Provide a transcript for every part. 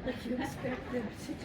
You expect them to just.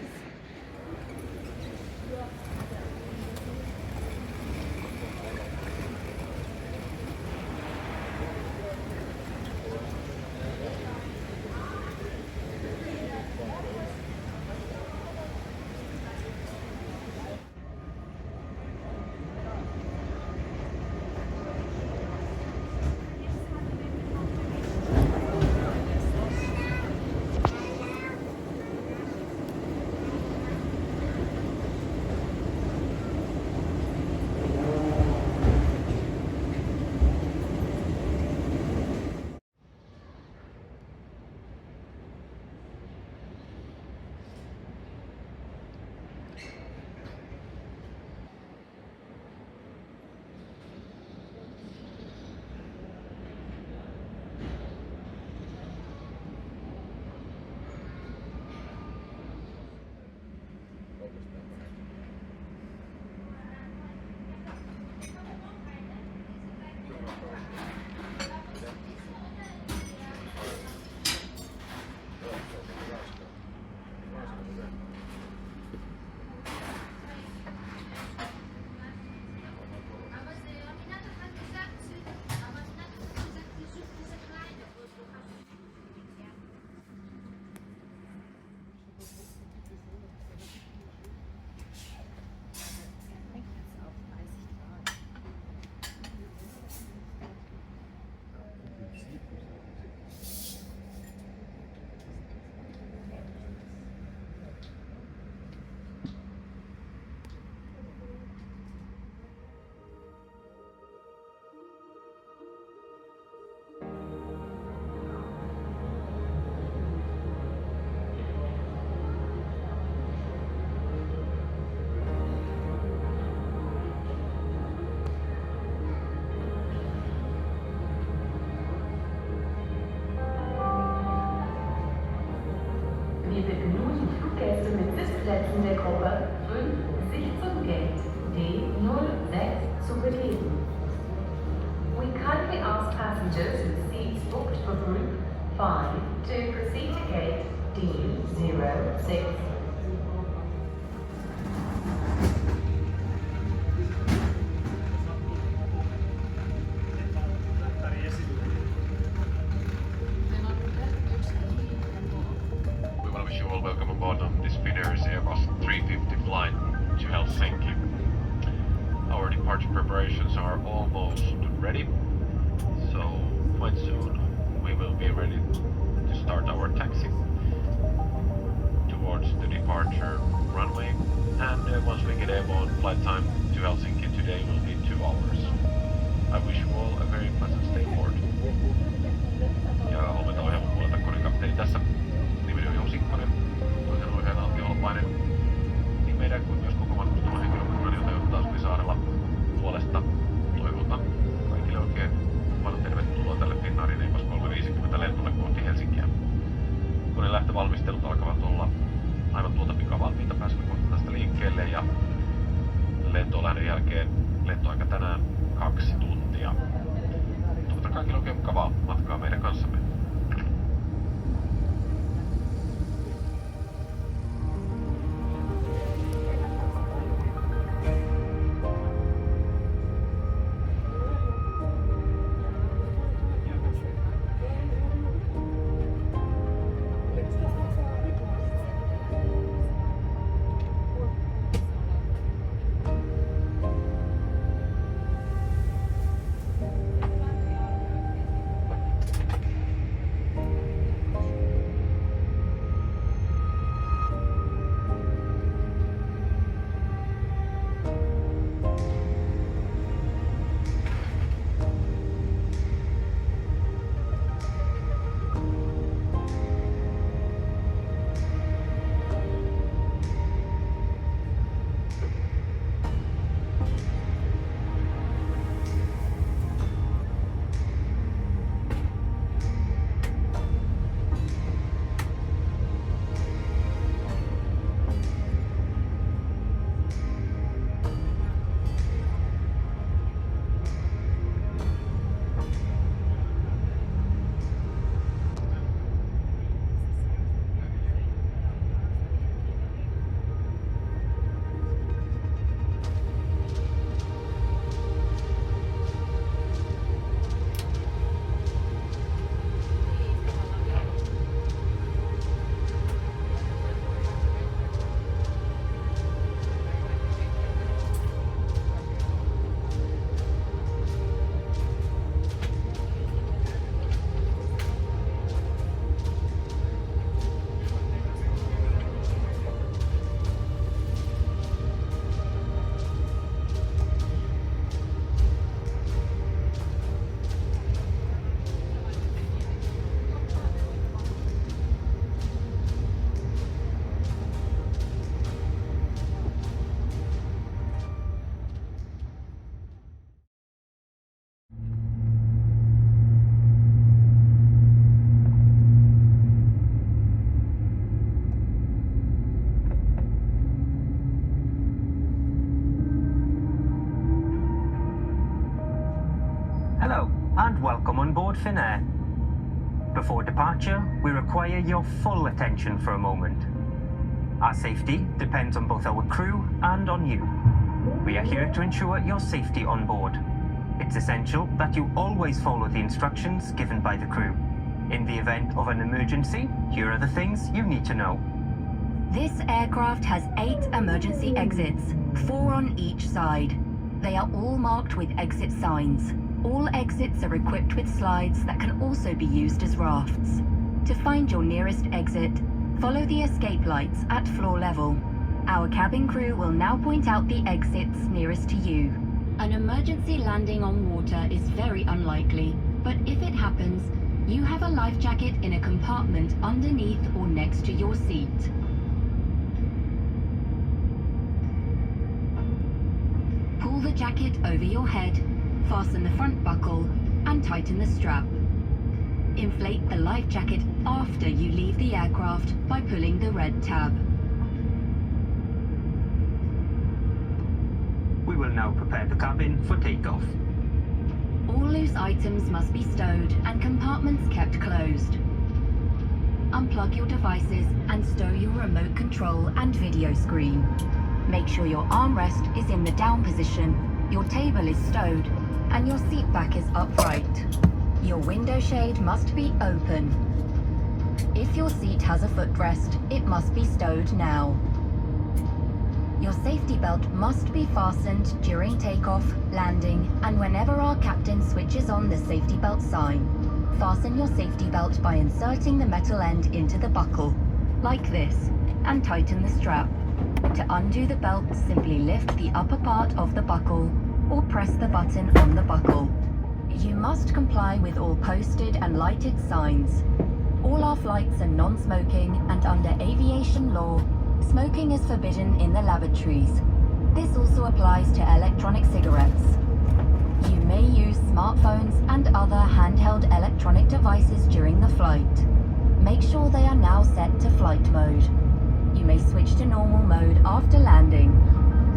Wir begrüßen Fluggäste mit Sitzplätzen der Gruppe 5 sich zum Gate D06 zu begeben. We kindly ask passengers with seats booked for group 5 to proceed to gate D06. Welcome aboard on this Finnair's Airbus 350 flight to Helsinki. Our departure preparations are almost ready, so quite soon we will be ready to start our taxi towards the departure runway, and once we get on flight time to Helsinki today will be 2 hours. I wish you all a very pleasant stay aboard. Ja huomenta ohjelman puolelta konikapteeni tässä. Nimeni on Juho Sikkonen. Toisen ohjeena Antti Holopainen. Niin meidän kuin myös koko matkustelun henkilökunnan, jota johtaa Suvi Saarela puolesta toivotan kaikille oikein paljon tervetuloa tälle Finnairin Airbus 350 lennolle kohti Helsinkiä. Koneen lähtövalmistelut alkavat olla aivan tuota pikaa valmiita. Pääsemme kohta tästä liikkeelle ja lentolähdön jälkeen lentoaika tänään 2 tuntia. Toivotan kaikille oikein mukavaa matkaa meidän kanssamme. aboard Finnair. Before departure, we require your full attention for a moment. Our safety depends on both our crew and on you. We are here to ensure your safety on board. It's essential that you always follow the instructions given by the crew. In the event of an emergency, here are the things you need to know. This aircraft has 8 emergency exits, 4 on each side. They are all marked with exit signs. All exits are equipped with slides that can also be used as rafts. To find your nearest exit, follow the escape lights at floor level. Our cabin crew will now point out the exits nearest to you. An emergency landing on water is very unlikely, but if it happens, you have a life jacket in a compartment underneath or next to your seat. Pull the jacket over your head, fasten the front buckle, and tighten the strap. Inflate the life jacket after you leave the aircraft by pulling the red tab. We will now prepare the cabin for takeoff. All loose items must be stowed and compartments kept closed. Unplug your devices and stow your remote control and video screen. Make sure your armrest is in the down position, your table is stowed, and your seat back is upright. Your window shade must be open. If your seat has a footrest, it must be stowed now. Your safety belt must be fastened during takeoff, landing, and whenever our captain switches on the safety belt sign. Fasten your safety belt by inserting the metal end into the buckle, like this, and tighten the strap. To undo the belt, simply lift the upper part of the buckle, or press the button on the buckle. You must comply with all posted and lighted signs. All our flights are non-smoking, and under aviation law, smoking is forbidden in the lavatories. This also applies to electronic cigarettes. You may use smartphones and other handheld electronic devices during the flight. Make sure they are now set to flight mode. You may switch to normal mode after landing.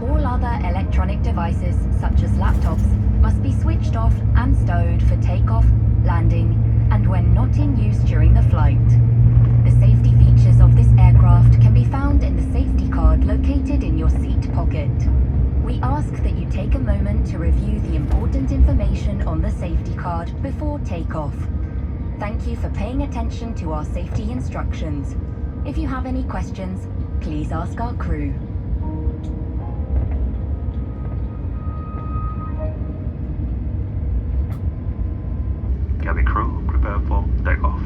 All other electronic devices, such as laptops, must be switched off and stowed for takeoff, landing, and when not in use during the flight. The safety features of this aircraft can be found in the safety card located in your seat pocket. We ask that you take a moment to review the important information on the safety card before takeoff. Thank you for paying attention to our safety instructions. If you have any questions, please ask our crew. Cabin crew, prepare for takeoff.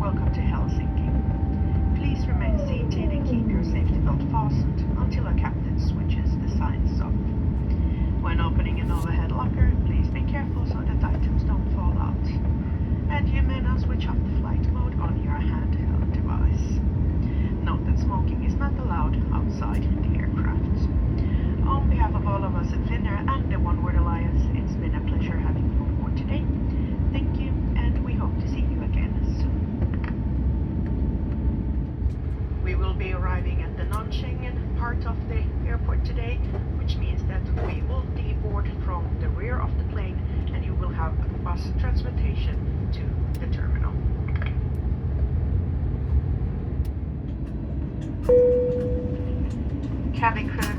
welcome to Helsinki. Please remain seated and keep your safety belt fastened until a captain switches the signs off. When opening an overhead locker, please be careful so that items don't fall out. And you may now switch off the flight mode on your handheld device. Note that smoking is not allowed outside the aircraft. On behalf of all of us at Finnair and the One World Alliance, it's been a pleasure having you on board today. Thank you, and we hope to see you again soon. We will be arriving at the non-Schengen part of the airport today, which means that we will deboard from the rear of the plane and you will have bus transportation to the terminal. Cabin crew,